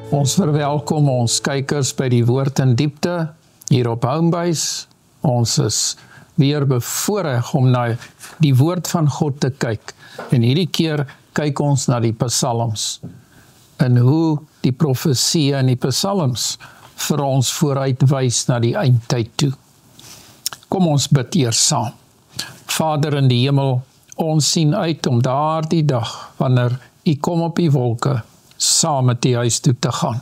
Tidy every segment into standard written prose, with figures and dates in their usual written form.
Ons verwelkom ons kykers by die Woord in Diepte hier op Homebase. Ons is weer bevoorreg om na die Woord van God te kyk. En hierdie keer kyk ons na die Psalms en hoe die profesie in die Psalms vir ons vooruitwys na die eindtyd toe. Kom ons bid eers saam. Vader in die hemel, ons sien uit om daardie dag, wanneer U kom op die wolke, saam met die huis toe te gaan.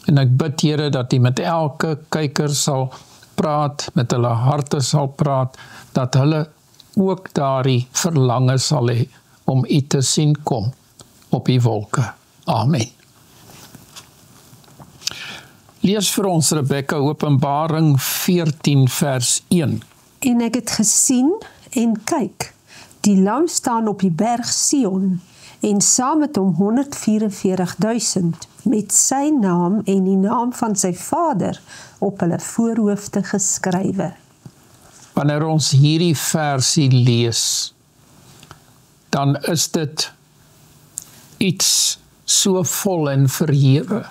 En ek bid, Here, dat U met elke kyker sal praat, met hulle harte sal praat, dat hulle ook daardie verlange sal hê om U te sien kom op die wolke. Amen. Lees vir ons, Rebecca, Openbaring 14 vers 1. En ek het gesien en kyk, die lam staan op die berg Sion, en saam met hom 144.000, met sy naam en die naam van sy Vader op hulle voorhoofde geskrywe. Wanneer ons hierdie versie lees, dan is dit iets so vol en verhewe.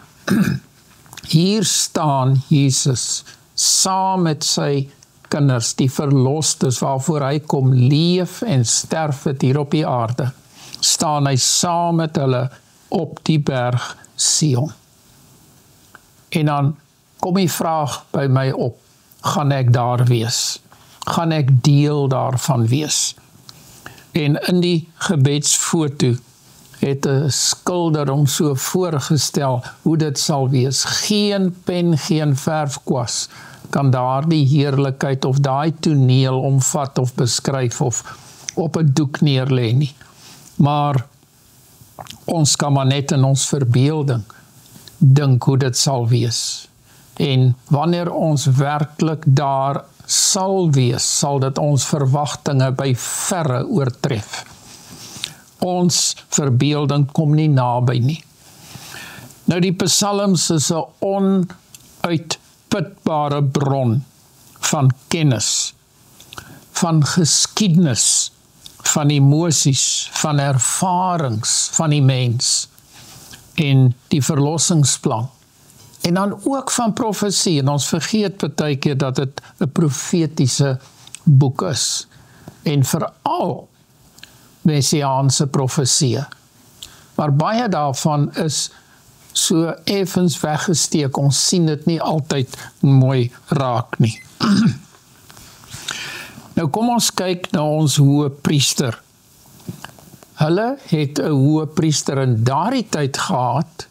Hier staan Jesus saam met sy kinders, die verlostes waarvoor hy kom leef en sterf het hier op die aarde. Staan hy saam met hulle op die berg Sion. En dan kom die vraag by my op, gaan ek daar wees? Gaan ek deel daarvan wees? En in die gebedsfoto het 'n skilder hom so voorgestel hoe dit sal wees. Geen pen, geen verfkwas kan daardie heerlikheid of daai toneel omvat of beskryf of op 'n doek neerlê nie. Maar ons kan maar net in ons verbeelding dink hoe dit sal wees. En wanneer ons werklik daar sal wees, sal dit ons verwagtinge by verre oortref. Ons verbeelding kom nie naby nie. Nou die Psalms is 'n onuitputbare bron van kennis, van geskiedenis, van emosies, van ervarings van die mens en die verlossingsplan. En dan ook van profesie, en ons vergeet baie keer dat dit 'n profetiese boek is. En veral messiaanse profesie. Maar baie daarvan is so effens weggesteek, ons sien dit nie altyd mooi raak nie. Nou kom ons kyk na ons hoëpriester. Hulle het 'n hoëpriester in daardie tyd gehad,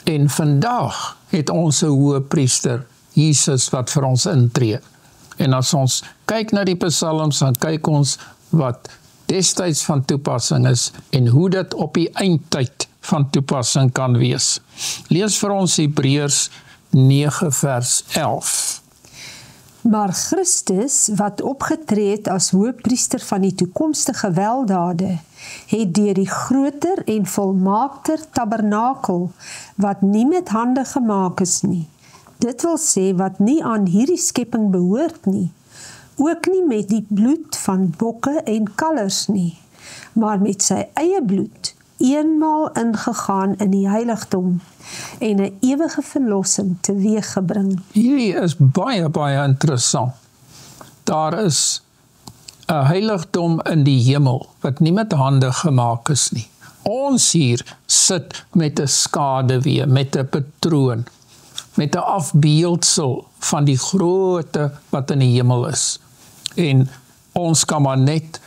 en vandag het ons 'n hoëpriester, Jesus, wat vir ons intree. En as ons kyk na die Psalms, dan kyk ons wat destyds van toepassing is, en hoe dit op die eindtyd van toepassing kan wees. Lees vir ons Hebreërs 9 vers 11. Maar Christus, wat opgetree het as hoëpriester van die toekomstige weldade, het deur die groter en volmaakter tabernakel, wat nie met hande gemaak is nie, dit wil sê wat nie aan hierdie skepping behoort nie, ook nie met die bloed van bokke en kalvers nie, maar met sy eie bloed, eenmaal ingegaan in die heiligdom, en 'n ewige verlossing teweeggebring. Hierdie is baie, baie interessant. Daar is 'n heiligdom in die hemel, wat nie met hande gemaak is nie. Ons hier sit met 'n skaduwee, met 'n patroon, met 'n afbeeldsel van die grootte wat in die hemel is. En ons kan maar net,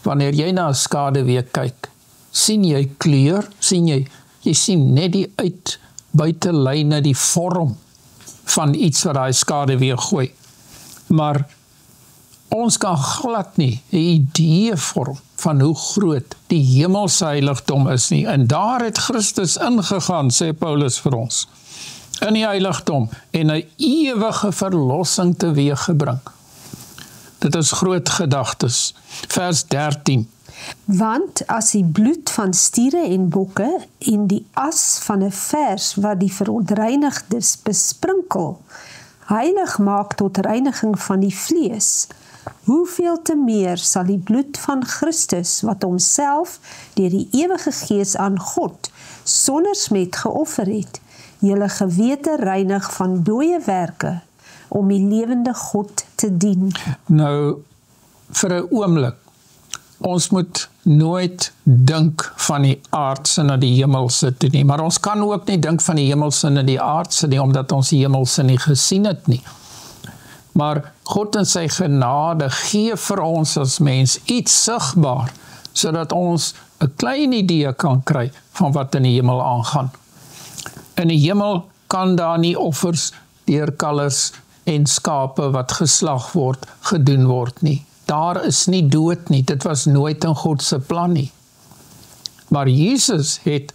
wanneer jy na 'n skaduwee kyk, sien jy kleur, jy sien net die buitelyne, die vorm van iets wat daai skaduwee gooi. Maar ons kan glad nie 'n idee vorm van hoe groot die hemelse heiligdom is nie. En daar het Christus ingegaan, sê Paulus vir ons, in die heiligdom, en 'n ewige verlossing teweeggebring. Dit is groot gedagtes. Vers 13. Want as die bloed van stiere en bokke en die as van 'n vers wat die verontreinigdes besprinkel, heilig maak tot reiniging van die vlees, hoeveel te meer sal die bloed van Christus, wat homself deur die ewige Gees aan God sonder smet geoffer het, julle gewete reinig van dooie werke, om die lewende God te dien. Nou, vir 'n oomblik, ons moet nooit dink van die aardse na die hemelse toe nie, maar ons kan ook nie dink van die hemelse na die aardse nie, omdat ons die hemelse nie gesien het nie. Maar God in sy genade gee vir ons as mens iets sigbaar, sodat ons 'n klein idee kan kry van wat in die hemel aangaan. In die hemel kan daar nie offers deur kalvers en skape wat geslag word, gedoen word nie. Daar is nie dood nie, dit was nooit in God se plan nie. Maar Jesus het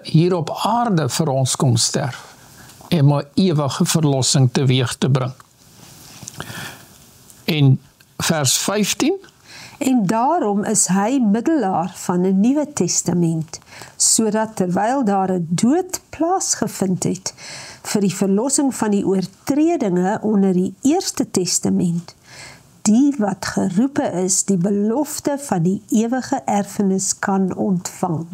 hier op aarde vir ons kom sterf, en 'n ewige verlossing teweeg te bring. En vers 15, En daarom is hy middelaar van 'n Nuwe Testament, sodat terwyl daar 'n dood plaasgevind het, vir die verlossing van die oortredinge onder die Eerste Testament, die wat geroepe is, die belofte van die ewige erfenis kan ontvang.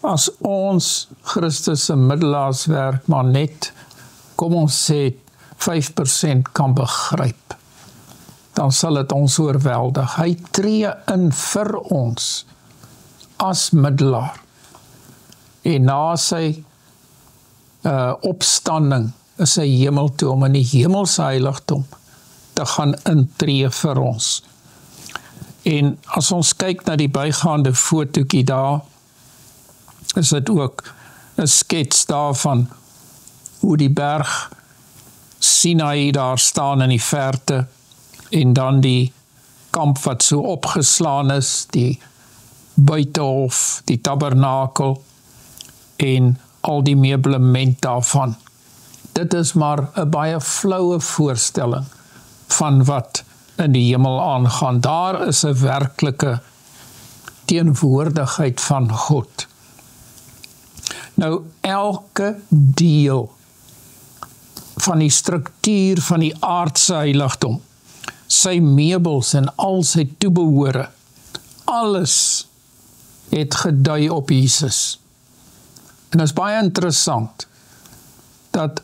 as ons Christus se middelaarswerk maar net, kom ons sê, 5% kan begryp, dan sal dit ons oorweldig. Hy tree in vir ons as middelaar. En na sy opstanding is hy hemel toe om in die hemelse heiligdom te gaan intree vir ons. En as ons kyk na die bygaande fotootjie daar, is dit ook 'n skets daarvan hoe die berg Sinai daar staan in die verte, en dan die kamp wat so opgeslaan is, die buitehof, die tabernakel, en al die meublement daarvan. Dit is maar 'n baie floue voorstelling van wat in die hemel aangaan. Daar is 'n werklike teenwoordigheid van God. Nou, elke deel van die struktuur van die aardse heiligdom, sy meubels en al sy toebehore, alles het gedui op Jesus. En dit is baie interessant, dat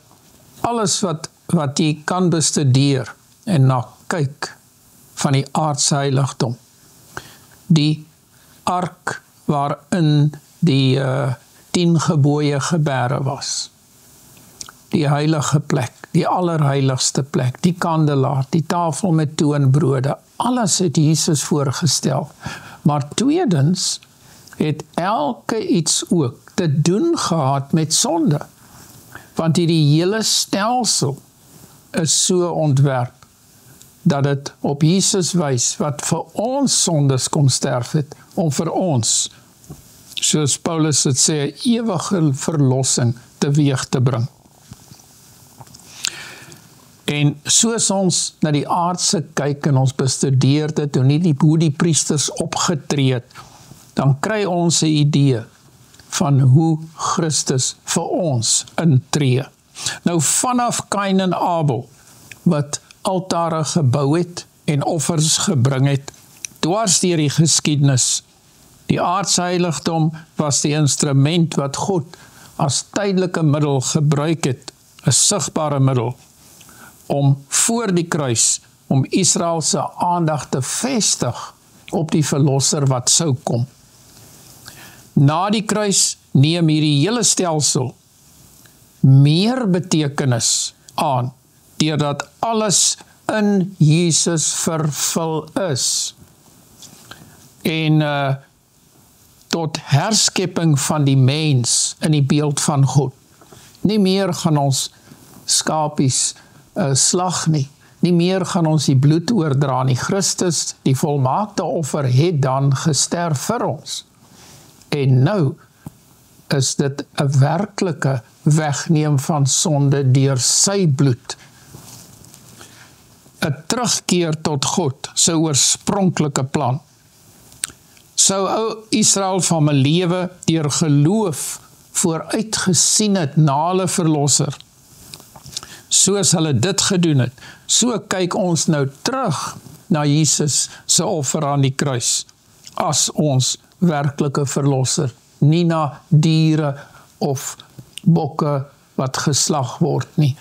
alles wat jy kan bestudeer en na kyk van die aardse heiligdom, die ark waarin die 10 gebooie gebeere was, die heilige plek, die allerheiligste plek, die kandelaar, die tafel met toonbrode, alles het Jesus voorgestel. Maar tweedens het elke iets ook te doen gehad met sonde, want die hele stelsel is so ontwerp, dat het op Jesus wys, wat vir ons sondes kom sterf het, om vir ons, soos Paulus het sê, 'n ewige verlossing teweeg te bring. En soos ons na die aardse kyk en ons bestudeer dit, hoe die priesters opgetree het, dan kry ons 'n idee van hoe Christus vir ons intree. Nou vanaf Kain en Abel, wat altare gebou het en offers gebring het, dwars deur die geskiedenis. Die aardse heiligdom was die instrument wat God as tydelike middel gebruik het, 'n sigbare middel, om voor die kruis, om Israel se aandag te vestig op die verlosser wat sou kom. Na die kruis neem hierdie hele stelsel meer betekenis aan, deurdat alles in Jesus vervul is. En tot herskepping van die mens in die beeld van God. Nie meer gaan ons skapies slag nie. Nie meer gaan ons die bloed oordra nie. Christus, die volmaakte offer, het dan gesterf vir ons. En nou is dit 'n werklike wegneem van sonde deur sy bloed. 'n Terugkeer tot God, sy oorspronklike plan. Sou ou Israel van my lewe deur geloof vooruitgesien het na hulle verlosser, soos hulle dit gedoen het, so kyk ons nou terug na Jesus se offer aan die kruis, as ons werklike verlosser, nie na diere of bokke wat geslag word nie.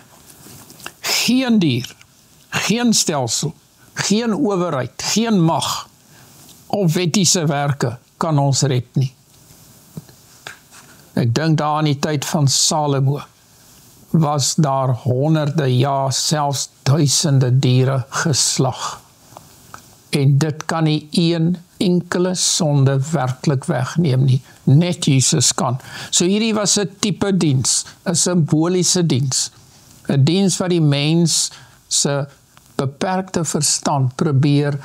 Geen dier, geen stelsel, geen owerheid, geen mag of wettiese werke kan ons red nie. Ek dink daar in die tyd van Salomo was daar honderde, ja selfs duisende diere geslag. En dit kan nie een enkele sonde werklik wegneem nie. Net Jesus kan. So hierdie was 'n tipe diens, 'n simboliese diens. 'n Diens wat die mens se beperkte verstand probeer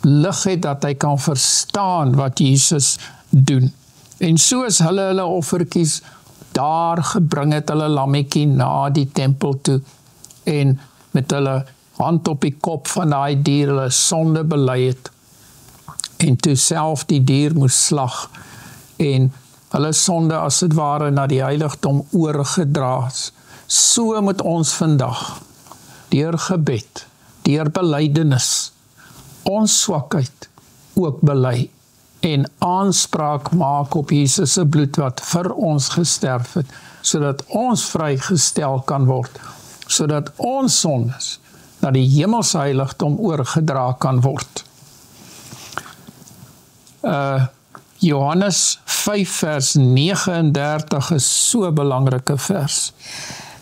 lig het dat hy kan verstaan wat Jesus doen. En soos hulle offertjies daar gebring het, hulle lammetjie na die tempel toe en met hulle hand op die kop van daai dier hulle sonde bely het en toe self die dier moes slag en hulle sonde as dit ware na die heiligdom oorgedra is. So moet ons vandag deur gebed, deur belydenis, ons swakheid ook bely en aanspraak maak op Jesus se bloed wat vir ons gesterf het, sodat ons vrygestel kan word, sodat ons sondes na die hemelse heiligdom oorgedra kan word. Johannes 5 vers 39 is so 'n belangrike vers.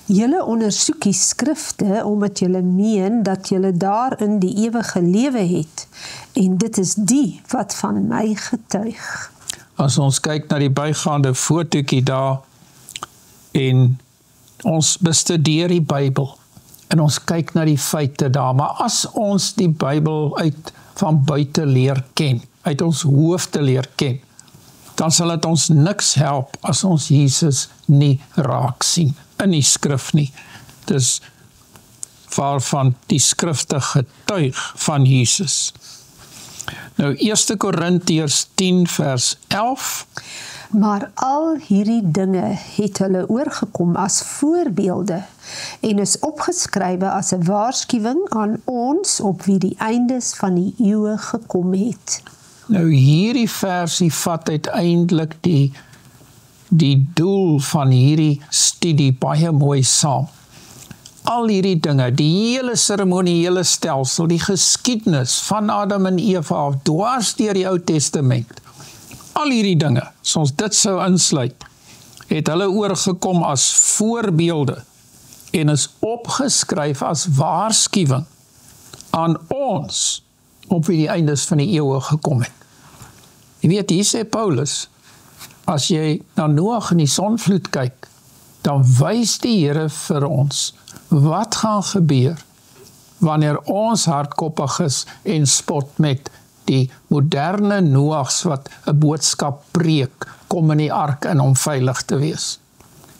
Julle ondersoek die skrifte omdat julle meen dat julle daarin die ewige lewe het en dit is die wat van my getuig. As ons kyk na die bygaande fotootjie daar en ons bestudeer die Bybel en ons kyk na die feite daar, maar as ons die Bybel uit van buite leer ken, uit ons hoofde leer ken, dan sal dit ons niks help as ons Jesus nie raak sien in die skrif nie. Dis waarvan die skrifte getuig van Jesus. Nou 1 Korintiërs 10 vers 11. Maar al hierdie dinge het hulle oorgekom as voorbeelde en is opgeskrywe as 'n waarskuwing aan ons op wie die eindes van die eeue gekom het. Nou hierdie versie vat uiteindelik die doel van hierdie studie baie mooi saam. Al hierdie dinge, die hele seremoniële stelsel, die geskiedenis van Adam en Eva af, dwars deur die Ou Testament, al hierdie dinge, as ons dit sou insluit, het hulle oorgekom as voorbeelde en is opgeskryf as waarskuwing aan ons op wie die eindes van die eeue gekom het. Jy weet, hier sê Paulus, as jy na Noag en die sonvloed kyk, dan wys die Here vir ons wat gaan gebeur wanneer ons hardkoppig is en spot met die moderne Noags wat 'n boodskap preek, kom in die ark in om veilig te wees.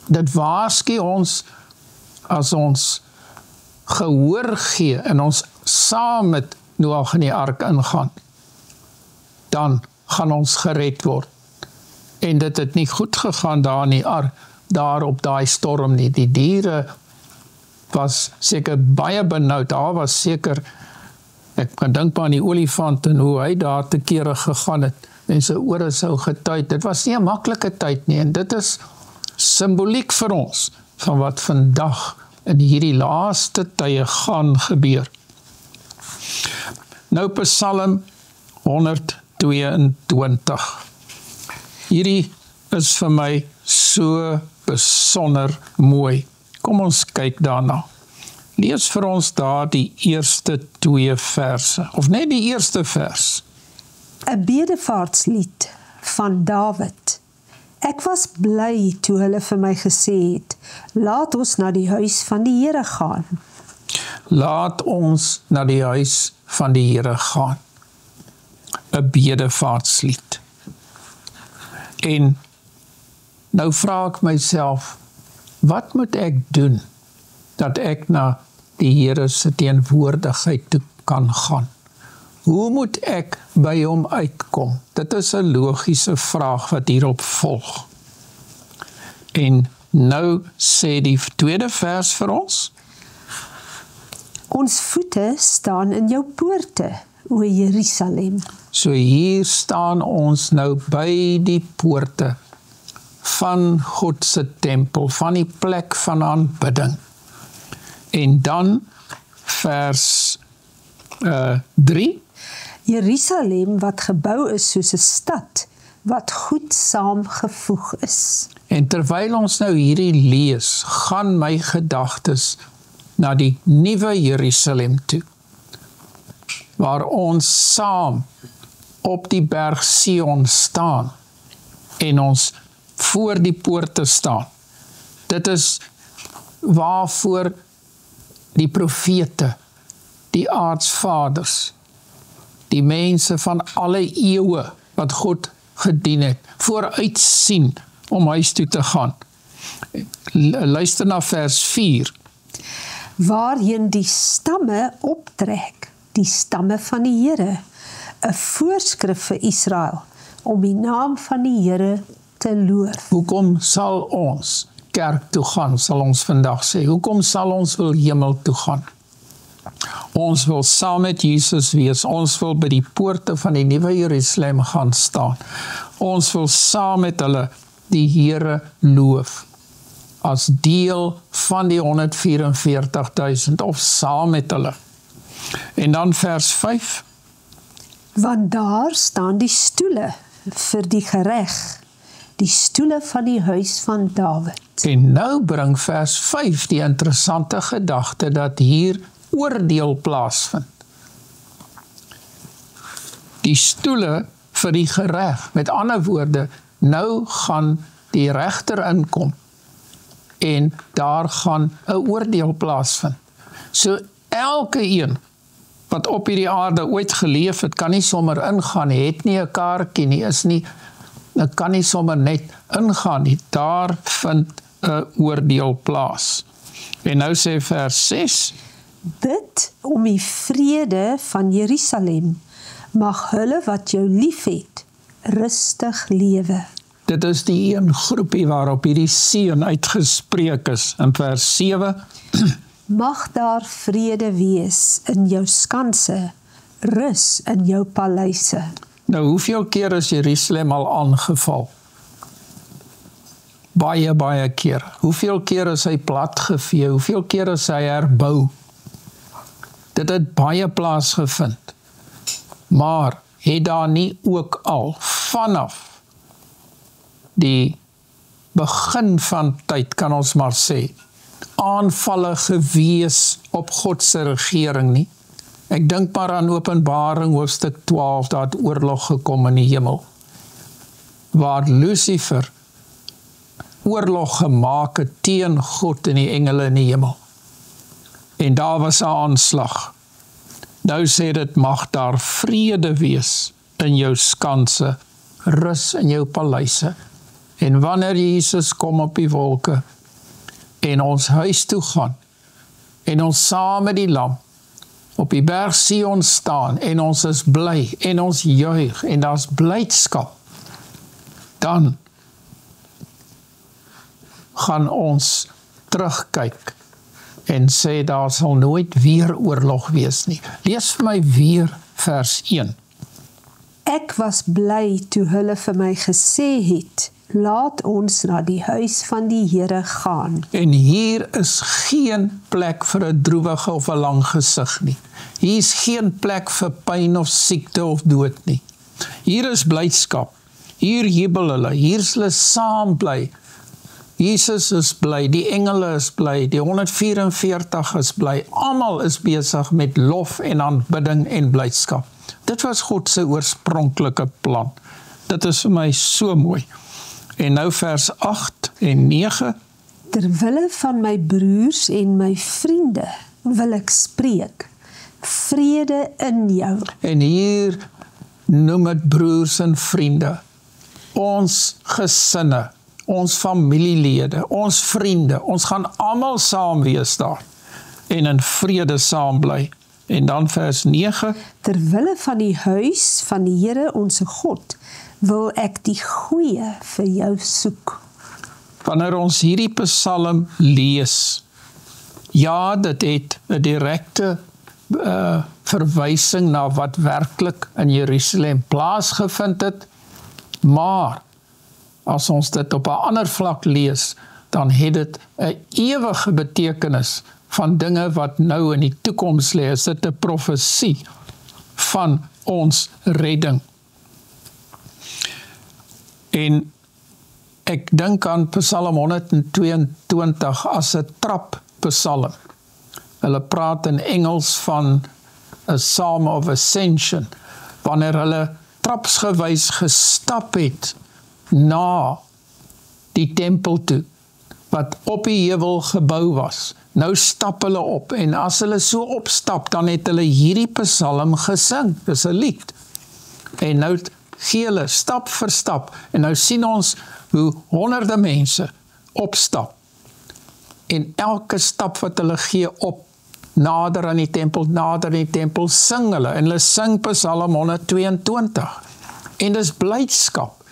Dit waarsku ons as ons gehoor gee en ons saam met Noag in die ark ingaan, dan gaan ons gered word. En dit het nie goed gegaan daar in die ark, daar op daai storm nie. Die diere was seker baie benoud, daar was seker, ek kan dink maar aan die olifant en hoe hy daar te kere gegaan het, en sy ore sou getuig, dit was nie 'n maklike tyd nie, en dit is simboliek vir ons, van wat vandag in hierdie laaste tye gaan gebeur. Nou Psalm 122. Hierdie is vir my so besonder mooi. Kom ons kyk daarna. Lees vir ons daar die eerste 2 verse, of net die eerste vers. 'n Bedevaartslied van Dawid. Ek was bly toe hulle vir my gesê het, laat ons na die huis van die Here gaan. Laat ons na die huis van die Here gaan. 'n Bedevaartslied. En nou vra ek myself, wat moet ek doen dat ek na die Here se teenwoordigheid toe kan gaan? Hoe moet ek by hom uitkom? Dit is 'n logiese vraag wat hierop volg. En nou sê die tweede vers vir ons. Ons voete staan in jou poorte, o Jerusalem. So hier staan ons nou by die poorte van God se tempel, van die plek van aanbidding. En dan vers 3. Jerusalem wat gebou is soos 'n stad, wat goed saamgevoeg is. En terwyl ons nou hierdie lees, gaan my gedagtes na die nuwe Jerusalem toe, waar ons saam op die berg Sion staan en ons voor die poorte staan. Dit is waarvoor die profete, die aartsvaders, die mense van alle eeue wat God gedien het, vooruit sien om huis toe te gaan. Luister na vers 4. Waarheen die stamme optrek, die stamme van die Here, 'n voorskrif vir Israel, om die naam van die Here te loof. Hoekom sal ons kerk toe gaan, sal ons vandag sê? Hoekom sal ons wil hemel toe gaan? Ons wil saam met Jesus wees, ons wil by die poorte van die nuwe Jerusalem gaan staan. Ons wil saam met hulle die Here loof, as deel van die 144.000, of saam met hulle. En dan vers 5. Want daar staan die stoele vir die gereg, die stoele van die huis van Dawid. En nou bring vers 5 die interessante gedagte dat hier oordeel plaasvind. Die stoele vir die gereg, met ander woorde, nou gaan die regter inkom en daar gaan 'n oordeel plaasvind. So elke een wat op hierdie aarde ooit geleef het, kan nie sommer ingaan, het nie 'n kaartjie nie, kan nie sommer net ingaan nie. Daar vind 'n oordeel plaas. En nou sê vers 6. Bid om die vrede van Jerusalem, mag hulle wat jou liefhet, rustig lewe. Dit is die een groepie waarop hierdie seën uitgespreek is. In vers 7. Mag daar vrede wees in jou skanse, rus in jou paleise. Nou, hoeveel keer is Jerusalem al aangeval? Baie keer. Hoeveel keer is hy platgevee? Hoeveel keer is hy herbou? Dit het baie plaasgevind. Maar het daar nie ook al vanaf die begin van tyd, kan ons maar sê, aanvalle gewees op God se regering nie? Ek dink maar aan Openbaring hoofstuk 12, daar het oorlog gekom in die hemel, waar Lucifer oorlog gemaak het teen God en die engele in die hemel. En daar was 'n aanslag. Nou sê dit, mag daar vrede wees in jou skanse, rus in jou paleise. En wanneer Jesus kom op die wolke en ons huis toe gaan en ons saam met die lam op die berg Sion staan en ons is bly en ons juig en daar's blydskap, dan gaan ons terugkyk en sê daar sal nooit weer oorlog wees nie. Lees vir my weer vers 1. Ek was bly toe hulle vir my gesê het, laat ons na die huis van die Here gaan. En hier is geen plek vir 'n droewige of 'n lang gesig nie. Hier is geen plek vir pyn of siekte of dood nie. Hier is blydskap. Hier jubel hulle. Hier is hulle saam bly. Jesus is bly, die engele is bly, die 144 is bly. Almal is besig met lof en aanbidding en blydskap. Dit was God se oorspronklike plan. Dit is vir my so mooi. En nou vers 8 en 9. Terwille van my broers en my vriende wil ek spreek, vrede in jou. En hier noem het broers en vriende, ons gesinne, ons familielede, ons vriende, ons gaan almal saam wees daar en in vrede saam bly. En dan vers 9. Terwille van die huis van die Here onse God, wil ek die goeie vir jou soek. Wanneer ons hierdie psalm lees, ja, dit het 'n direkte verwysing na wat werklik in Jerusalem plaasgevind het, maar as ons dit op 'n ander vlak lees, dan het dit 'n ewige betekenis van dinge wat nou in die toekoms lê. Is dit 'n profesie van ons redding. En ek dink aan Psalm 122 as 'n trappsalm. Hulle praat in Engels van 'n Psalm of Ascension, wanneer hulle trapsgewys gestap het na die tempel toe, wat op die heuwel gebou was. Nou stap hulle op, en as hulle so opstap, dan het hulle hierdie psalm gesing. Dis 'n lied. En nou gee hulle stap vir stap, en nou sien ons hoe honderde mense opstap. En elke stap wat hulle gee op, nader aan die tempel, sing hulle, en hulle sing Psalm 122. En dis blydskap,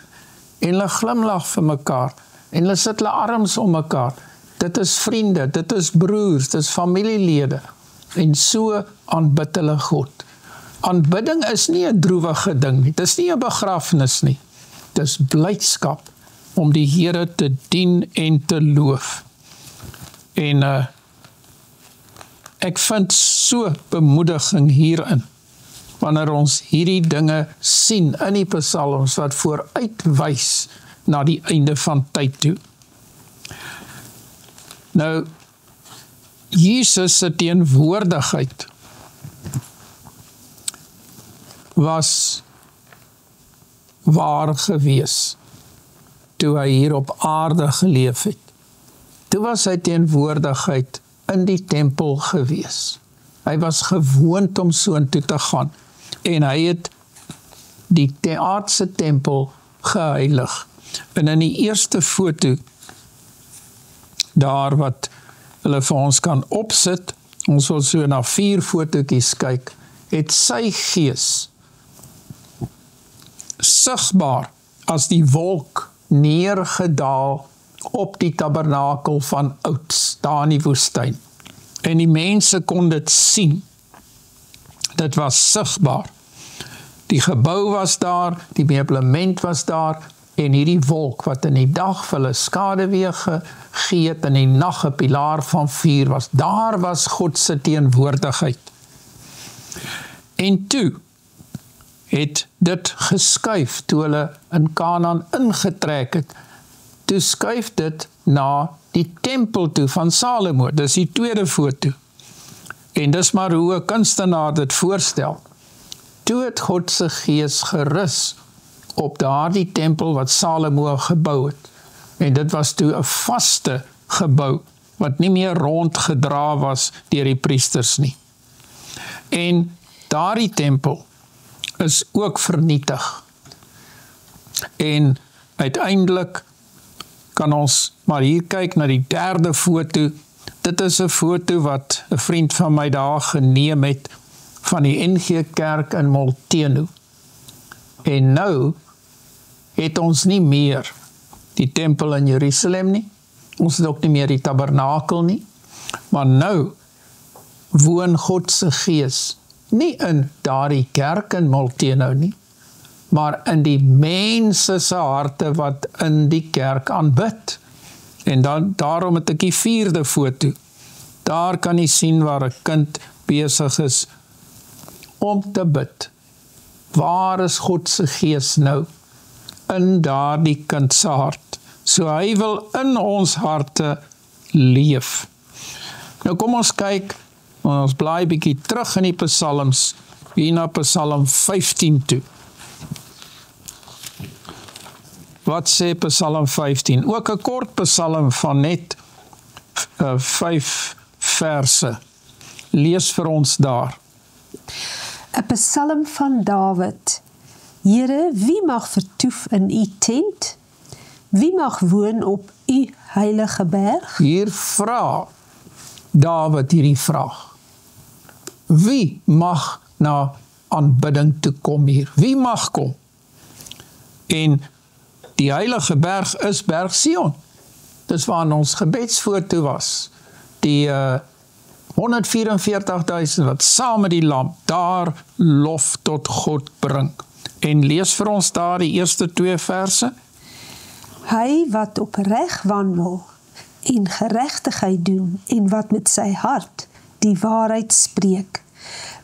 en hulle glimlag vir mekaar, en hulle sit hulle arms om mekaar. Dit is vriende, dit is broers, dit is familielede, en so aanbid hulle God. Aanbidding is nie 'n droewige ding nie, dit is nie 'n begrafnis nie, dit is blydskap om die Here te dien en te loof. En ek vind so bemoediging hierin, wanneer ons hierdie dinge sien in die psalms wat vooruitwys na die einde van tyd toe. Nou, Jesus se teenwoordigheid was waar gewees toe hy hier op aarde geleef het. Toe was sy teenwoordigheid in die tempel gewees. Hy was gewoond om soontoe te gaan, en hy het die aardse tempel geheilig. En in die eerste foto, daar wat hulle vir ons kan opsit, ons wil so na 4 fotootjies kyk, het sy gees sigbaar as die wolk neergedaal op die tabernakel van ouds, daar in die woestyn. En die mense kon dit sien. Dit was sigbaar. Die gebou was daar, die meublement was daar, en hierdie wolk wat in die dag vir hulle skaduwee gegee het, en in die nag 'n pilaar van vuur was. Daar was God se teenwoordigheid. En toe het dit geskuif, toe hulle in Kanaan ingetrek het, toe skuif dit na die tempel toe van Salomo. Dis die tweede foto. En dis maar hoe 'n kunstenaar dit voorstel. Toe het God se gees gerus op daardie tempel wat Salomo gebou het. En dit was toe 'n vaste gebou, wat nie meer rondgedra was deur die priesters nie. En daardie tempel is ook vernietig. En uiteindelik kan ons maar hier kyk na die derde foto. Dit is 'n foto wat 'n vriend van my daar geneem het van die NG Kerk in Molteno. En nou het ons nie meer die tempel in Jerusalem nie. Ons het ook nie meer die tabernakel nie. Maar nou woon God se gees nie in daardie kerk in Molteno nie, maar in die mense se harte wat in die kerk aanbid. En dan daarom het ek die 4de foto. Daar kan jy sien waar 'n kind besig is om te bid. Waar is God se gees nou? In daardie kind se hart. So hy wil in ons harte leef. Nou kom ons kyk, ons blaai bietjie terug in die psalms, hier na Psalm 15 toe. Wat sê Psalm 15? Ook 'n kort psalm van net 5 verse. Lees vir ons daar. 'n Psalm van Dawid. Here, wie mag vertoef in u tent? Wie mag woon op u heilige berg? Hier vra Dawid hierdie vraag. Wie mag na aanbidding toe kom hier? Wie mag kom? En die heilige berg is Berg Sion. Dis waar ons gebedsfoto was. Die 144.000 wat saam met die lam daar lof tot God bring. En lees vir ons daar die eerste 2 verse. Hy wat opreg wandel en geregtigheid doen en wat met sy hart die waarheid spreek,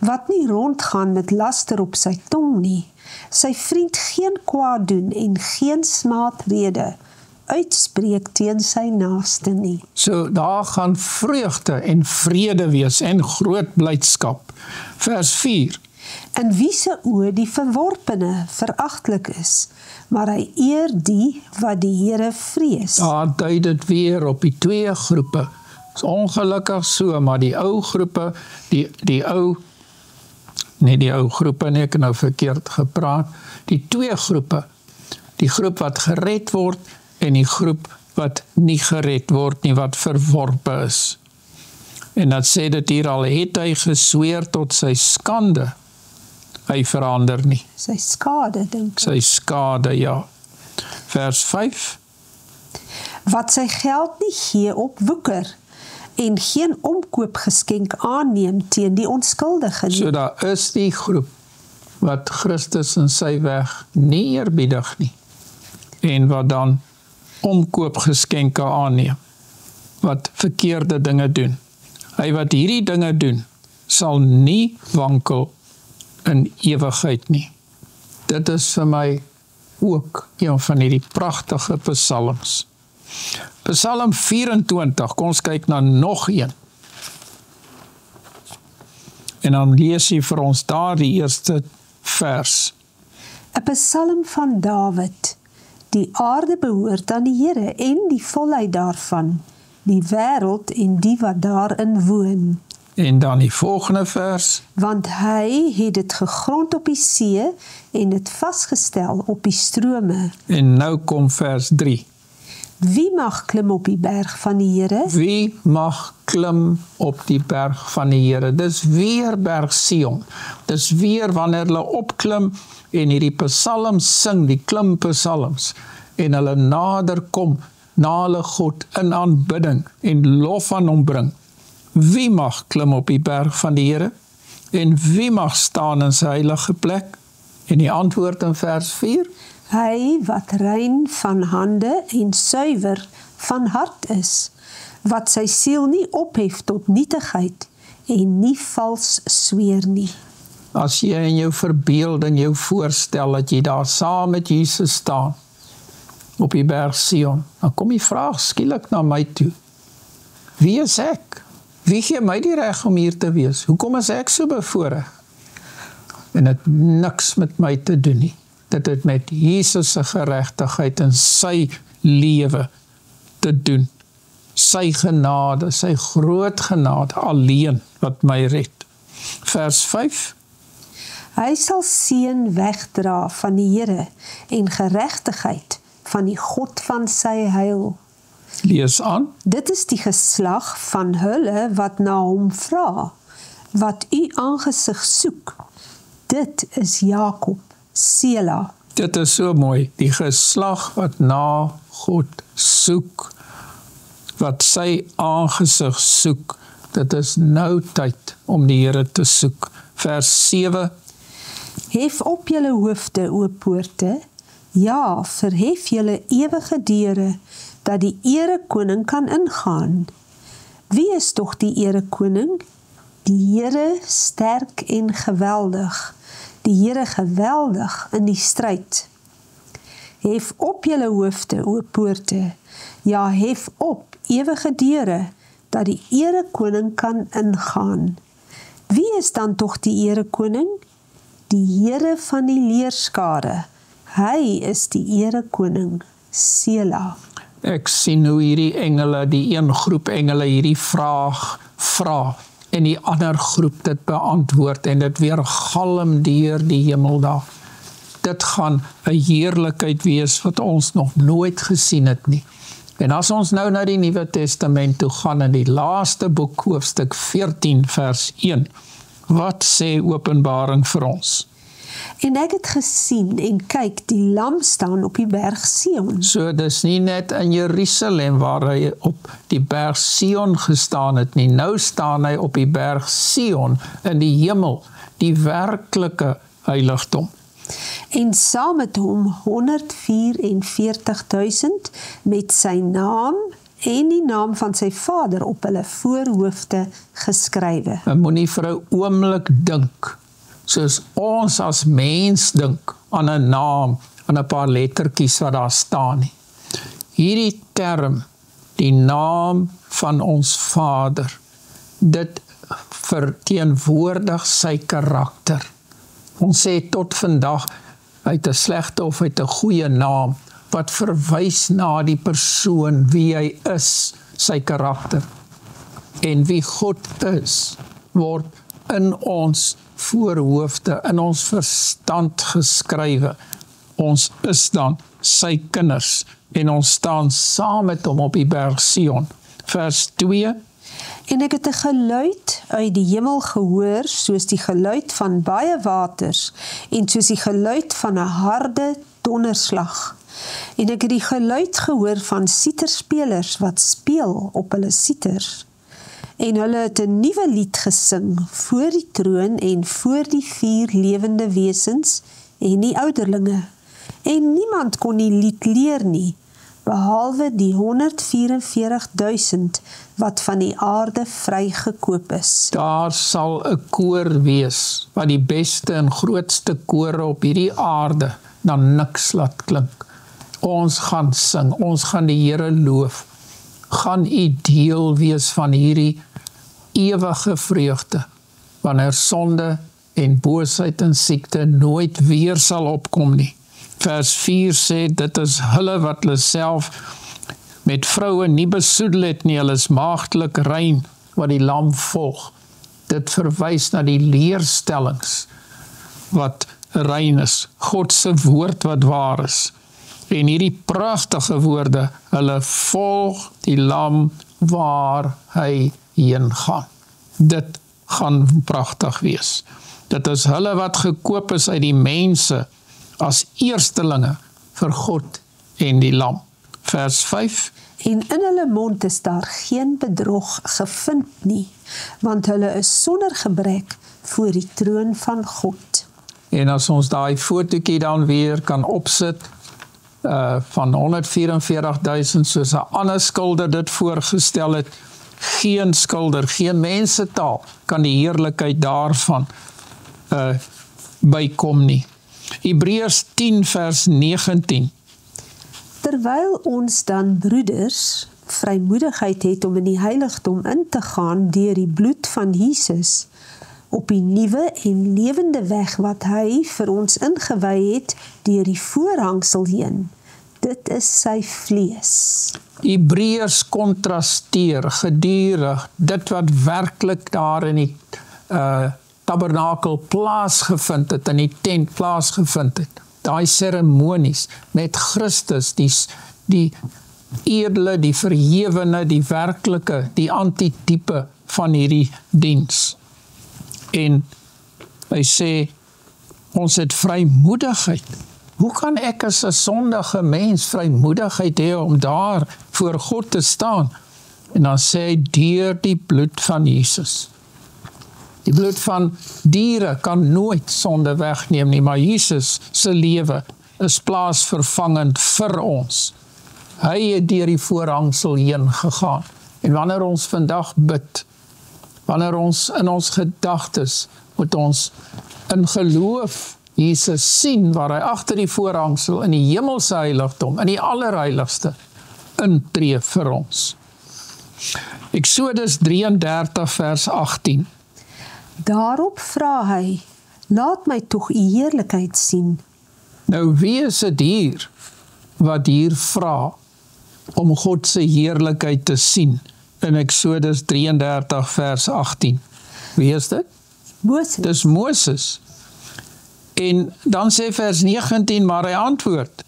wat nie rondgaan met laster op sy tong nie, sy vriend geen kwaad doen en geen smaatrede uitspreek teen sy naaste nie. So daar gaan vreugde en vrede wees en groot blydskap. Vers 4. In wie se oë die verworpene veragtelik is, maar hy eer die wat die Here vrees. Daar dui dit weer op die twee groepe. Is ongelukkig so, maar die ou groepe, die ou groepe, ek het nou verkeerd gepraat, die twee groepe, die groep wat gered word en die groep wat nie gered word nie, wat verworpe is. En dat sê dit hier al, het hy gesweer tot sy skande, hy verander nie. Sy skade, dink ek. Sy skade, ja. Vers 5. Wat sy geld nie gee op woeker, en geen omkoopgeskenk aanneem teen die onskuldige nie. So daar is die groep wat Christus in sy weg nie eerbiedig nie, en wat dan omkoopgeskenke aanneem, wat verkeerde dinge doen. Hy wat hierdie dinge doen, sal nie wankel in ewigheid nie. Dit is vir my ook een van hierdie pragtige psalms. Psalm 24, kom ons kyk na nog een. En dan lees hy vir ons daar die eerste vers. 'n Psalm van Dawid. Die aarde behoort aan die Here en die volheid daarvan, die wêreld en die wat daarin woon. En dan die volgende vers. Want hy het dit gegrond op die see en dit vasgestel op die strome. En nou kom vers 3. Wie mag klim op die berg van die Here? Wie mag klim op die berg van die Here? Dis weer berg Sion. Dis weer wanneer hulle opklim en hierdie psalms sing, die klimpsalms, en hulle nader kom na hulle God in aanbidding en lof aan hom bring. Wie mag klim op die berg van die Here? En wie mag staan in sy heilige plek? En die antwoord in vers 4? Hy wat rein van hande en suiwer van hart is, wat sy siel nie ophef tot nietigheid en nie vals sweer nie. As jy in jou verbeelding jou voorstel dat jy daar saam met Jesus staan op die berg Sion, dan kom die vraag skielik na my toe. Wie is ek? Wie gee my die reg om hier te wees? Hoekom is ek so bevoorreg? En het niks met my te doen nie. Dit het met Jesus se geregtigheid en sy lewe te doen. Sy genade, sy groot genade alleen wat my red. Vers 5. Hy sal seën wegdra van die Here en geregtigheid van die God van sy heil. Lees aan. Dit is die geslag van hulle wat na hom vra, wat u aangesig soek. Dit is Jakob, Sela. Dit is so mooi, die geslag wat na God soek, wat sy aangesig soek, dit is nou tyd om die Here te soek. Vers 7. Hef op julle hoofde, o poorte, ja, verhef julle ewige deure, dat die erekoning kan ingaan. Wie is tog die erekoning? Die Here sterk en geweldig, die Here geweldig in die stryd. Hef op julle hoofde, o poorte, ja, hef op ewige deure, dat die erekoning kan ingaan. Wie is dan tog die erekoning? Die Here van die leerskare, hy is die erekoning, Sela. Ek sien hoe hierdie engele, die een groep engele hierdie vraag vra, en die ander groep dit beantwoord, en dit weer galm deur die hemel daar. Dit gaan 'n heerlikheid wees wat ons nog nooit gesien het nie. En as ons nou na die Nuwe Testament toe gaan, in die laaste boek, hoofstuk 14, vers 1, wat sê Openbaring vir ons? En ek het gesien en kyk, die lam staan op die berg Sion. So dis nie net in Jerusalem waar hy op die berg Sion gestaan het nie. Nou staan hy op die berg Sion in die hemel, die werklike heiligdom. En saam met hom 144.000 met sy naam en die naam van sy vader op hulle voorhoofde geskrywe. En moenie vir 'n oomblik dink, soos ons as mens dink, aan 'n naam, aan 'n paar lettertjies wat daar staan nie. Hierdie term, die naam van ons Vader, dit verteenwoordig sy karakter. Ons sê tot vandag, uit 'n slegte of uit 'n goeie naam, wat verwys na die persoon, wie hy is, sy karakter. En wie God is, word in ons voorhoofde, in ons verstand geskrywe. Ons is dan sy kinders, en ons staan saam met hom op die berg Sion. Vers 2. En ek het 'n geluid uit die hemel gehoor, soos die geluid van baie waters, en soos die geluid van 'n harde donderslag. En ek het die geluid gehoor van siterspelers wat speel op hulle siters. En hulle het 'n nuwe lied gesing voor die troon en voor die 4 lewende wesens en die ouderlinge. En niemand kon die lied leer nie, behalwe die 144.000 wat van die aarde vrygekoop is. Daar sal 'n koor wees, wat die beste en grootste kore op hierdie aarde na niks laat klink. Ons gaan sing, ons gaan die Here loof. Gaan u deel wees van hierdie ewige vreugde, wanneer sonde en boosheid en siekte nooit weer sal opkom nie. Vers 4 sê, dit is hulle wat hulle self met vroue nie besoedel het nie, hulle is maagdelik rein, wat die lam volg. Dit verwys na die leerstellings wat rein is, God se woord wat waar is. En hierdie pragtige woorde, hulle volg die lam waar hy heen gaan. Dit gaan pragtig wees. Dit is hulle wat gekoop is uit die mense, as eerstelinge vir God en die lam. Vers 5. En in hulle mond is daar geen bedrog gevind nie, want hulle is sonder gebrek voor die troon van God. En as ons daai fotootjie dan weer kan opsit, van 144.000, soos 'n ander skilder dit voorgestel het, geen skilder, geen mensetaal, kan die heerlikheid daarvan bykom nie. Hebreërs 10 vers 19. Terwyl ons dan broeders vrymoedigheid het om in die heiligdom in te gaan deur die bloed van Jesus, op die nuwe en lewende weg wat hy vir ons ingewy het deur die voorhangsel heen. Dit is sy vlees. Hebreërs kontrasteer gedurig dit wat werklik daar in die tabernakel plaasgevind het, in die tent plaasgevind het. Daai seremonies met Christus, die edele, die verhewene, die werklike, die antitype van hierdie diens. En hy sê, ons het vrymoedigheid. Hoe kan ek as 'n sondige mens vrymoedigheid hê om daar voor God te staan? En dan sê hy, deur die bloed van Jesus. Die bloed van diere kan nooit sonde wegneem nie, maar Jesus se lewe is plaasvervangend vir ons. Hy het deur die voorhangsel heen gegaan. En wanneer ons vandag bid, wanneer ons in ons gedagtes, moet ons in geloof Jesus sien, waar hy agter die voorhangsel in die hemelse heiligdom, in die allerheiligste, intree vir ons. Eksodus 33 vers 18. Daarop vra hy, laat my tog u heerlikheid sien. Nou wie is dit hier, wat hier vra, om God se heerlikheid te sien, in Eksodus 33 vers 18? Wie is dit? Moses. Dis Moses. En dan sê vers 19, maar hy antwoord,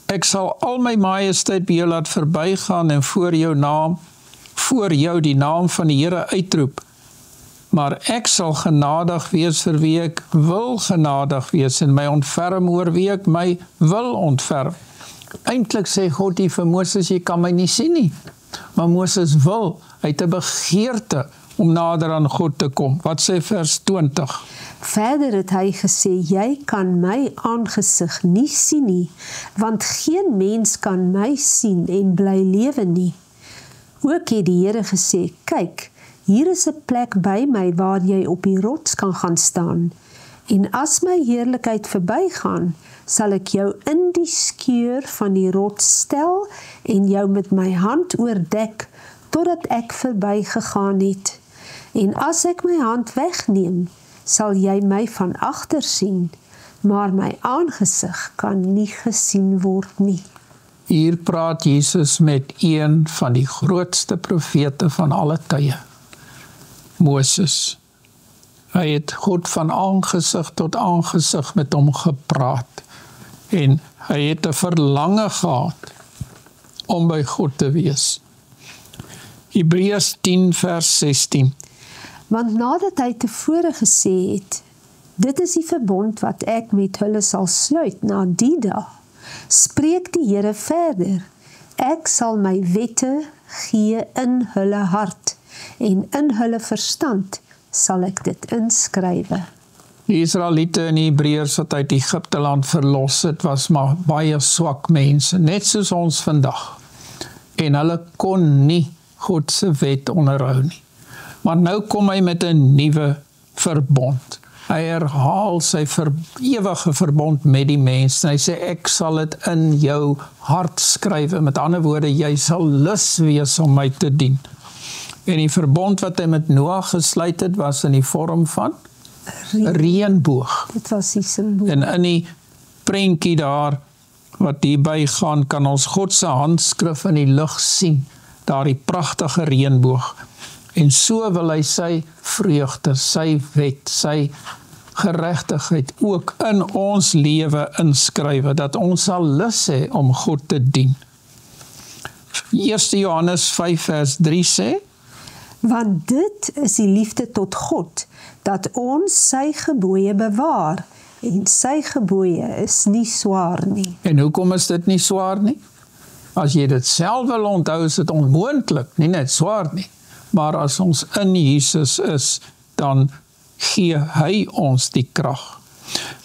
ek sal al my majesteit by jou laat verbygaan en voor jou die naam van die Here uitroep, maar ek sal genadig wees vir wie ek wil genadig wees en my ontferm oor wie ek my wil ontferm. Eintlik sê God hier vir Moses, jy kan my nie sien nie, maar Moses wil, hy het 'n begeerte om nader aan God te kom. Wat sê vers 20? Verder het hy gesê, jy kan my aangesig nie sien nie, want geen mens kan my sien en bly lewe nie. Ook het die Here gesê, kyk, hier is 'n plek by my waar jy op die rots kan gaan staan. En as my heerlikheid verbygaan, sal ek jou in die skeur van die rots stel en jou met my hand oordek, totdat ek verbygegaan het. En as ek my hand wegneem, sal jy my van agter sien, maar my aangesig kan nie gesien word nie. Hier praat Jesus met een van die grootste profete van alle tye, Moses. Hy het God van aangesig tot aangesig met hom gepraat en hy het 'n verlange gehad om by God te wees. Hebreërs 10 vers 16. Want nadat hy tevore gesê het, dit is die verbond wat ek met hulle sal sluit na die dag, spreek die Here verder, ek sal my wette gee in hulle hart, en in hulle verstand sal ek dit inskrywe. Die Israeliete en die Hebreërs wat uit Egipte land verlos het, was maar baie swak mense, net soos ons vandag. En hulle kon nie God se wet onderhou nie. Maar nou kom hy met 'n nuwe verbond. Hy herhaal sy ewige verbond met die mens. Hy sê, ek sal dit in jou hart skrywe. Met ander woorde, jy sal lus wees om my te dien. En die verbond wat hy met Noag gesluit het, was in die vorm van 'n reënboog. Dit was die simbool. En in die prentjie daar, wat hierby gaan, kan ons God se handskrif in die lug sien. Daar die pragtige reënboog. En so wil hy sy vreugde, sy wet, sy geregtigheid ook in ons lewe inskrywe, dat ons sal lus hê om God te dien. 1 Johannes 5 vers 3 sê, want dit is die liefde tot God, dat ons sy gebooie bewaar, en sy gebooie is nie swaar nie. En hoekom is dit nie swaar nie? As jy dit self wil onthou, is dit onmoontlik, nie net swaar nie. Maar as ons in Jesus is, dan gee hy ons die krag.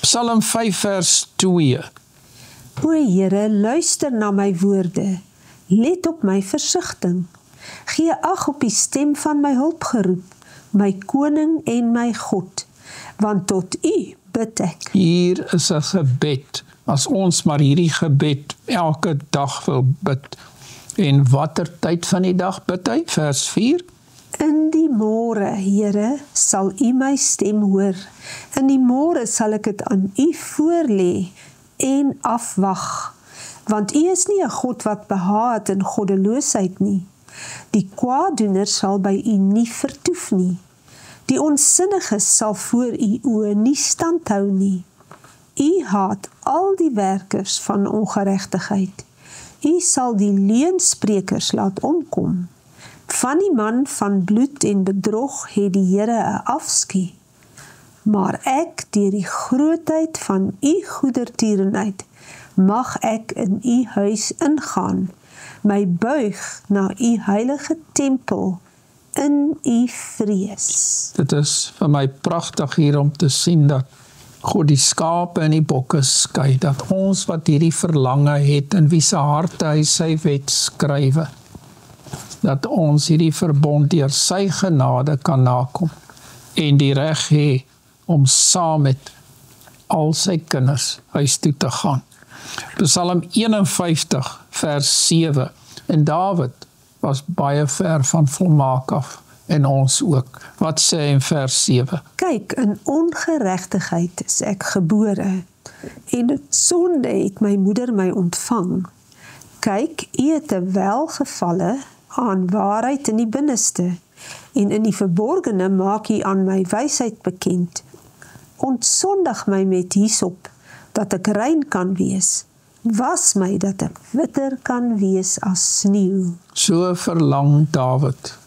Psalm 5 vers 2. O Here, luister na my woorde, let op my versigtiging. Gee ag op die stem van my hulpgeroep, my koning en my God, want tot U bid ek. Hier is 'n gebed, as ons maar hierdie gebed elke dag wil bid. En watter tyd van die dag bid hy? Vers 4. In die môre, Here, sal U my stem hoor. In die môre sal ek dit aan U voorlê en afwag. Want U is nie 'n God wat behaag in goddeloosheid nie. Die kwaaddoener sal by U nie vertoef nie. Die onsinniges sal voor U oë nie standhou nie. U haat al die werkers van ongeregtigheid. U sal die leuensprekers laat omkom. Van die man van bloed en bedrog het die Here 'n afskuw. Maar ek, deur die grootheid van U goedertierenheid, mag ek in U huis ingaan, my buig na U heilige tempel in U vrees. Dit is vir my pragtig hier om te sien dat God die skape en die bokke skei, dat ons wat hierdie verlange het, in wie se harte hy sy wet skrywe, dat ons hierdie verbond deur sy genade kan nakom, en die reg hê om saam met al sy kinders huis toe te gaan. Psalm 51 vers 7, en Dawid was baie ver van volmaak af, en ons ook. Wat sê hy in vers 7? Kyk, in ongeregtigheid is ek gebore, en in sonde het my moeder my ontvang. Kyk, U het 'n welgevalle aan waarheid in die binneste, en in die verborgene maak U aan my wysheid bekend. Ontsondig my met hyssop, dat ek rein kan wees. Was my dat ek witter kan wees as sneeu. So verlang Dawid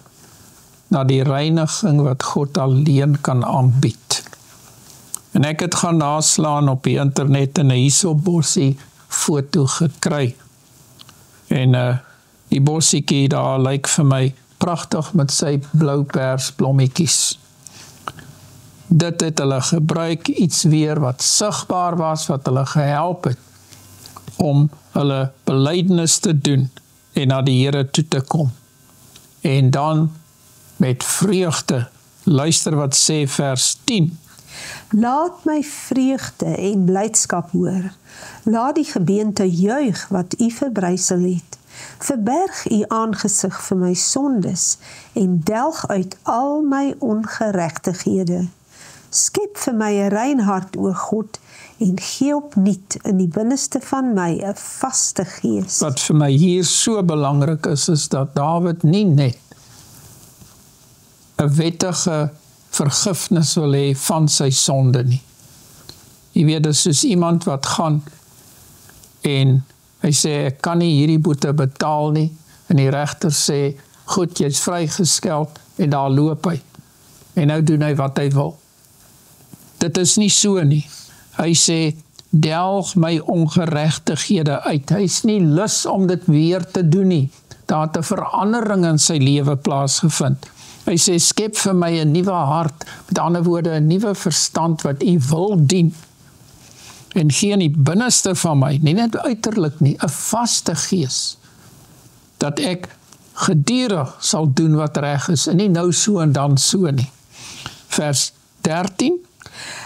na die reiniging wat God alleen kan aanbied. En ek het gaan naslaan op die internet en 'n hyssopbossie foto gekry. En die bossietjie daar lyk vir my pragtig met sy bloupers blommetjies. Dit het hulle gebruik, iets weer wat sigbaar was, wat hulle gehelp het, om hulle belydenis te doen, en na die Here toe te kom. En dan, met vreugde, luister wat sê vers 10, Laat my vreugde en blydskap hoor. Laat die gebeente juig wat u verbrysel het. Verberg u aangesig vir my sondes en delg uit al my ongeregtighede. Skep vir my 'n rein hart, o God, en gee opnuut in die binneste van my 'n vaste gees. Wat vir my hier so belangrik is dat Dawid nie net 'n wettige vergifnis wil hê van sy sonde nie. Jy weet, dit is soos iemand wat gaan en hy sê, ek kan nie hierdie boete betaal nie, en die regter sê, goed, jy is vrygeskeld, en daar loop hy, en nou doen hy wat hy wil. Dit is nie so nie. Hy sê, delg my ongeregtighede uit. Hy is nie lus om dit weer te doen nie. Daar het 'n verandering in sy lewe plaasgevind. Hy sê, skep vir my 'n nuwe hart, met ander woorde, 'n nuwe verstand wat u wil dien. En gee in die binneste van my, nie net uiterlik nie, 'n vaste gees, dat ek gedurig sal doen wat reg is, en nie nou so en dan so nie. Vers 13,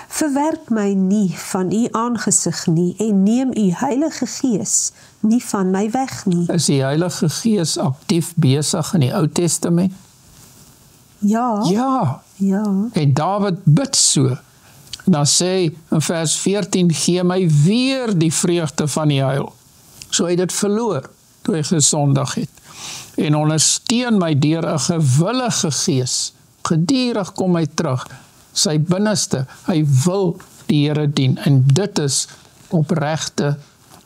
Verwerp my nie van u aangesig nie, en neem u Heilige Gees nie van my weg nie. is die Heilige Gees aktief besig in die Ou Testament? Ja, Ja, en Dawid bid so. En dan sê hy in vers 14, gee my weer die vreugde van die heil. So hy dit verloor, toe hy gesondig het. En ondersteun my deur 'n gewillige gees. Gedurig kom hy terug, sy binneste, hy wil die Here dien, en dit is opregte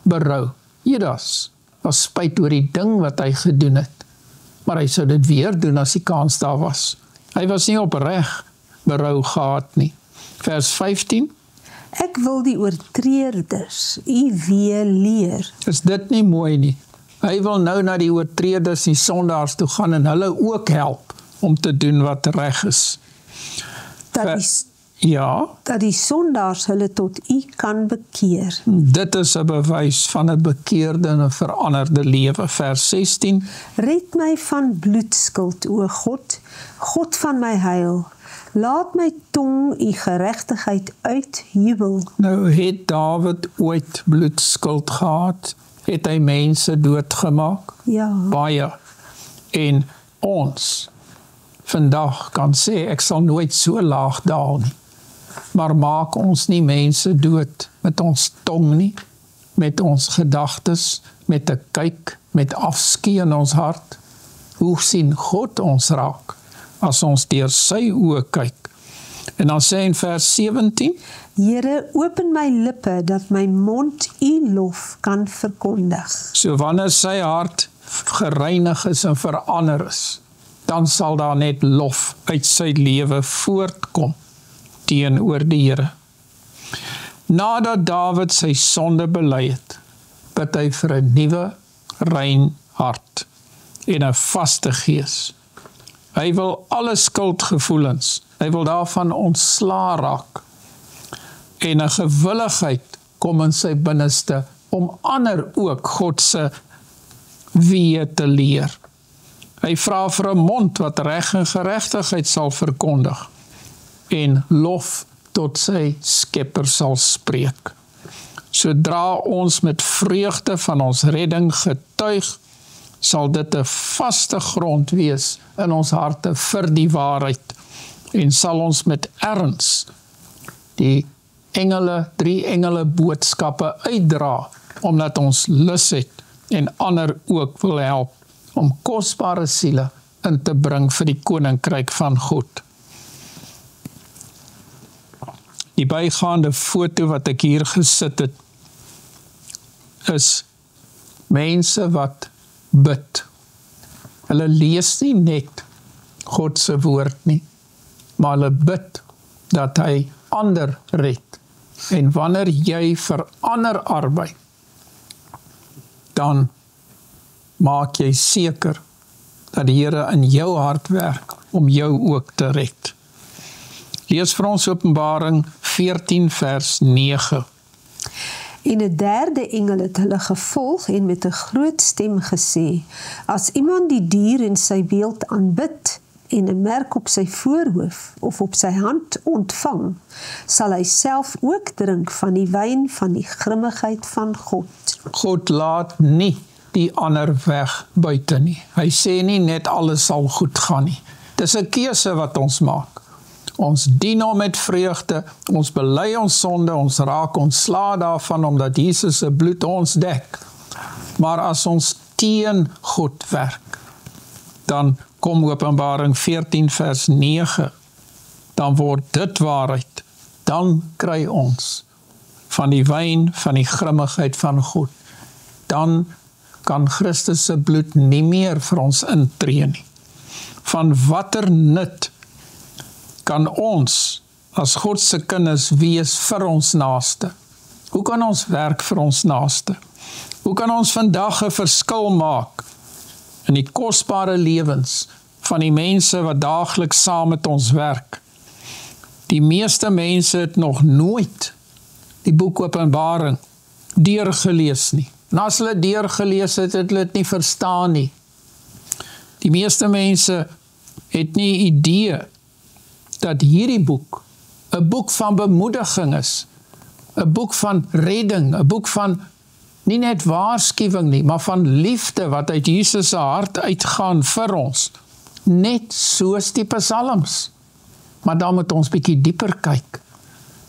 berou. Judas was spyt oor die ding wat hy gedoen het, maar hy sou dit weer doen as die kans daar was. Hy was nie opreg berou gehad nie. Vers 15, ek wil die oortreders u weer leer. is dit nie mooi nie? Hy wil nou na die oortreders, die sondaars toe gaan, en hulle ook help om te doen wat reg is. Dat die sondaars hulle tot u kan bekeer. Dit is 'n bewys van 'n bekeerde en 'n veranderde lewe. Vers 16, Red my van bloedskuld, o God, God van my heil. Laat my tong u geregtigheid uitjubel. nou het Dawid ooit bloedskuld gehad, het hy mense doodgemaak, Ja, baie, en ons vandag kan sê, ek sal nooit so laag daal nie, maar maak ons nie mense dood met ons tong nie, met ons gedagtes, met 'n kyk, met afskeid in ons hart. Hoe sien God ons raak, as ons deur sy oë kyk? En dan sê in vers 17, Here, open my lippe, dat my mond u lof kan verkondig. so wanneer sy hart gereinig is en verander is, dan sal daar net lof uit sy lewe voortkom teenoor die Here. Nadat Dawid sy sonde bely het, bid hy vir 'n nuwe, rein hart en 'n vaste gees. Hy wil alle skuldgevoelens, hy wil daarvan ontslaa raak, en 'n gewilligheid kom in sy binneste om ander ook God se weë te leer. Hy vra vir 'n mond wat reg en geregtigheid sal verkondig, en lof tot sy Skepper sal spreek. Sodra ons met vreugde van ons redding getuig, sal dit 'n vaste grond wees in ons harte vir die waarheid, en sal ons met erns die engele, 3 engele boodskappe uitdra, omdat ons lus het en ander ook wil help om kosbare siele in te bring vir die koninkryk van God. Die bygaande foto wat ek hier gesit het, is mense wat bid. Hulle lees nie net God se woord nie, maar hulle bid dat hy ander red. En wanneer jy vir ander arbei, dan maak jy seker dat die Here in jou hart werk om jou ook te red. Lees vir ons Openbaring 14 vers 9. En 'n derde engel het hulle gevolg en met 'n groot stem gesê: As iemand die dier in sy beeld aanbid en 'n merk op sy voorhoof of op sy hand ontvang, sal hy self ook drink van die wyn van die grimmigheid van God. God laat nie die ander weg buite nie. Hy sê nie net alles sal goed gaan nie. Dis 'n keuse wat ons maak. Ons dien hom met vreugde, ons bely ons sonde, ons raak ontslae daarvan omdat Jesus se bloed ons dek. Maar as ons teen God werk, dan kom Openbaring 14 vers 9, dan word dit waarheid, dan kry ons van die wyn van die grimmigheid van God. Dan kan Christus se bloed nie meer vir ons intree nie. Van watter nut kan ons as God se kinders wees vir ons naaste? Hoe kan ons werk vir ons naaste? Hoe kan ons vandag 'n verskil maak in die kosbare lewens van die mense wat daagliks saam met ons werk? Die meeste mense het nog nooit die boek Openbaring deurgelees nie. En as hulle deurgelees het, het hulle dit nie verstaan nie. Die meeste mense het nie idee dat hierdie boek 'n boek van bemoediging is, 'n boek van redding, 'n boek van nie net waarskuwing nie, maar van liefde wat uit Jesus se hart uitgaan vir ons, net soos die psalms. Maar dan moet ons bietjie dieper kyk.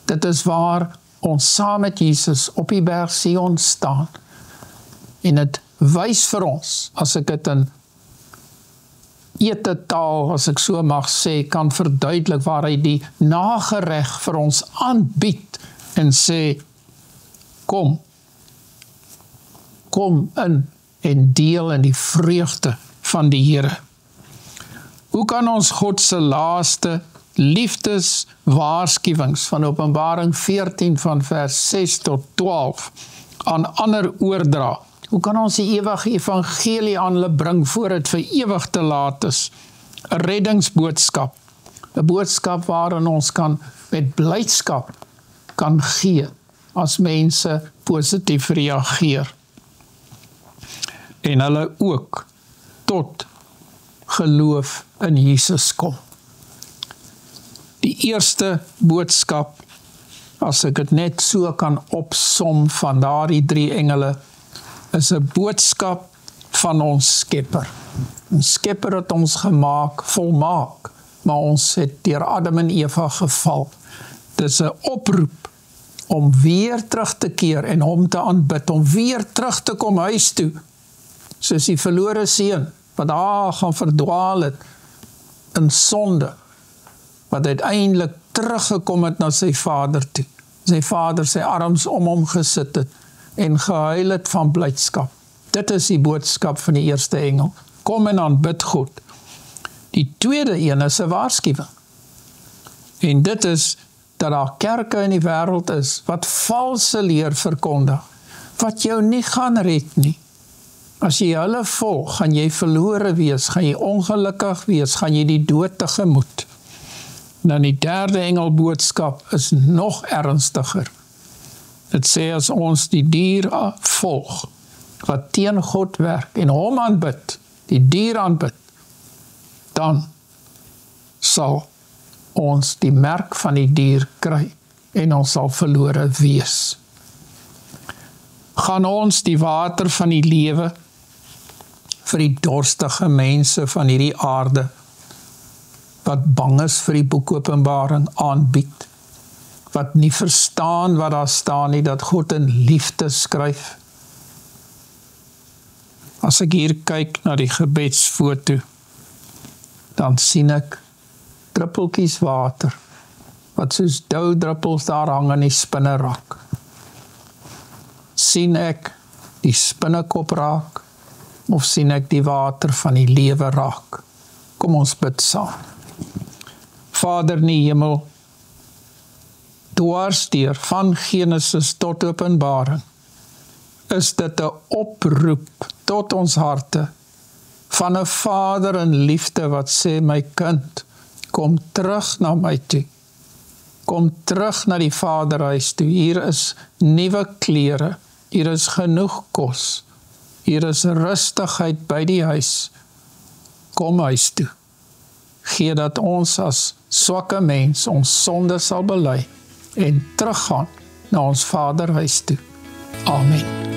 Dit is waar ons saam met Jesus op die berg Sion staan. En dit wys vir ons, as ek dit in etetaal, as ek so mag sê, kan verduidelik waar hy die nagereg vir ons aanbied en sê, kom in en deel in die vreugde van die Here. Hoe kan ons God se laaste liefdeswaarskuwings van Openbaring 14 van vers 6 tot 12 aan ander oordra? Hoe kan ons die ewige evangelie aan hulle bring voor dit vir ewig te laat is? 'n reddingsboodskap, 'n boodskap waarin ons kan met blydskap kan gee as mense positief reageer. En hulle ook tot geloof in Jesus kom. Die eerste boodskap, as ek dit net so kan opsom van daardie 3 engele, is 'n boodskap van ons Skepper. Ons Skepper het ons gemaak, volmaak, maar ons het deur Adam en Eva geval. Dit is 'n oproep om weer terug te keer en hom te aanbid, om weer terug te kom huis toe, soos die verlore seun, wat daar gaan verdwaal het in sonde, wat uiteindelik teruggekom het na sy vader toe. Sy vader sy arms om hom gesit het en gehuil het van blydskap. Dit is die boodskap van die eerste engel. Kom en aanbid God. Die tweede een is 'n waarskuwing. En dit is dat daar kerke in die wêreld is wat valse leer verkondig, wat jou nie gaan red nie. As jy hulle volg, gaan jy verlore wees, gaan jy ongelukkig wees, gaan jy die dood tegemoet. Dan die derde engel boodskap is nog ernstiger. Dit sê as ons die dier volg, wat teen God werk en hom aanbid, die dier aanbid, dan sal ons die merk van die dier kry en ons sal verlore wees. Gaan ons die water van die lewe vir die dorstige mense van hierdie aarde, wat bang is vir die boek Openbaring aanbied, wat nie verstaan wat daar staan nie, dat God in liefde skryf. As ek hier kyk na die gebedsfoto, dan sien ek druppeltjies water, wat soos doudruppels daar hang in die spinnerak. Sien ek die spinnekop raak, of sien ek die water van die lewe raak? Kom ons bid saam. Vader in die hemel, dwarsdeur van Genesis tot Openbaring, is dit 'n oproep tot ons harte van 'n Vader in liefde wat sê, my kind, kom terug na my toe. Kom terug na die Vaderhuis toe. Hier is nuwe klere, hier is genoeg kos, hier is rustigheid by die huis. Kom huis toe. Gee dat ons as swakke mens ons sonde sal bely en teruggaan na ons Vaderhuis toe. Amen.